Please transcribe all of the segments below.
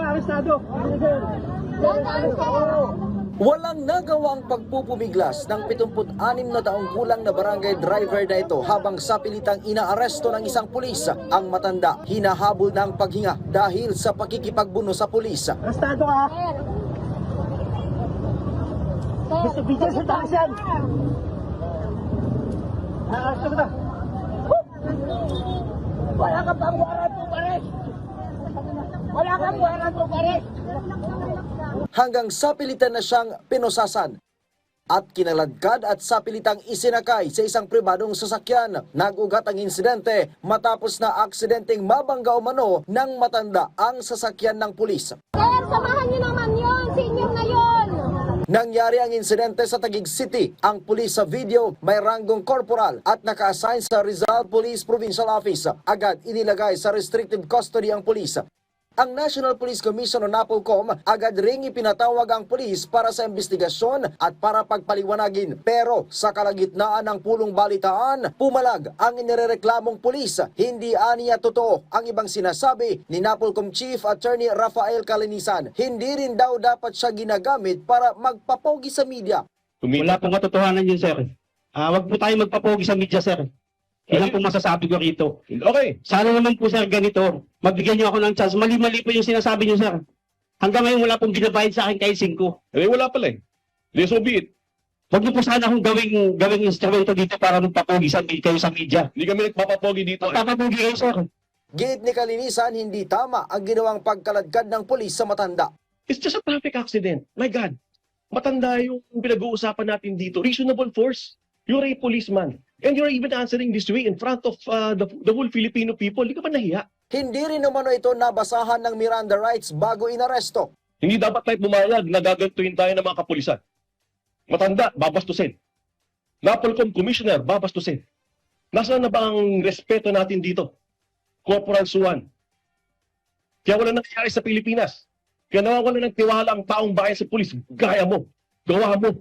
Arestado. Walang nagawang pagpupumiglas ng 76 na taong gulang na barangay driver na ito habang sa pilitang inaaresto ng isang pulis. Ang matanda hinahabol ng paghinga dahil sa pakikipagbuno sa pulis. Arestado ka. Gusto bigyan sa taxan. Arresto ka na. Wala ka pang warrant of arrest. Wala kang warrant of arrest. Hanggang sa pilitan na siyang pinusasan at kinaladkad at sa pilitang isinakay sa isang pribadong sasakyan. Nag-ugat ang insidente matapos na aksidenteng mabangga umano ng matanda ang sasakyan ng pulis. Sir, samahan niyo naman yun. Senior na yun. Nangyari ang insidente sa Taguig City. Ang pulis sa video may ranggong corporal at naka-assign sa Rizal Police Provincial Office. Agad inilagay sa restricted custody ang pulis. Ang National Police Commission o NAPOLCOM agad ring ipinatawag ang pulis para sa investigasyon at para pagpaliwanagin. Pero sa kalagitnaan ng pulong balitaan, pumalag ang inirereklamong pulis. Hindi aniya totoo ang ibang sinasabi ni NAPOLCOM Chief Attorney Rafael Calinisan. Hindi rin daw dapat siya ginagamit para magpapogi sa media. Wala pong katotohanan yun, sir. Wag po tayo magpapogi sa media, sir. Ilan pong masasabi ko rito. Okay. Sana naman po, sir, ganito. Magbigyan niyo ako ng chance. Mali-mali po yung sinasabi niyo, sir. Hanggang ngayon wala pong binabayad sa akin kahit 5. Eh, wala pala eh. So be it. Huwag niyo po sana akong gawing instrumento dito para magpapogi kayo sa media. Hindi kami nagpapapogi dito. Magpapapogi kayo, sir. Gate ni Calinisan, hindi tama ang ginawang pagkaladkad ng pulis sa matanda. It's just a traffic accident. My God. Matanda yung pinag-uusapan natin dito. Reasonable force. You're a policeman. And you're even answering this way in front of the whole Filipino people. Hindi ka ba nahiya? Hindi rin umano ito nabasahan ng Miranda rights bago inaresto. Hindi dapat tayo pumayag na gagantuin tayo ng mga kapulisan. Matanda, babastusin. NAPOLCOM Commissioner, babastusin. Nasaan na ba ang respeto natin dito? Corporal Suwan. Kaya wala nangyayari sa Pilipinas. Kaya nawawala ng tiwala ang taong bayan sa pulis. Gaya mo. Gawa mo.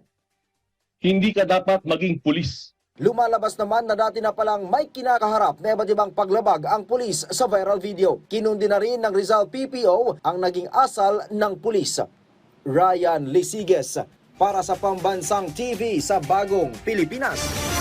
Hindi ka dapat maging pulis. Lumalabas naman na dati na palang may kinakaharap na iba't ibang paglabag ang pulis sa viral video. Kinundi na rin ng Rizal PPO ang naging asal ng pulis. Ryan Lisiges para sa Pambansang TV sa Bagong Pilipinas.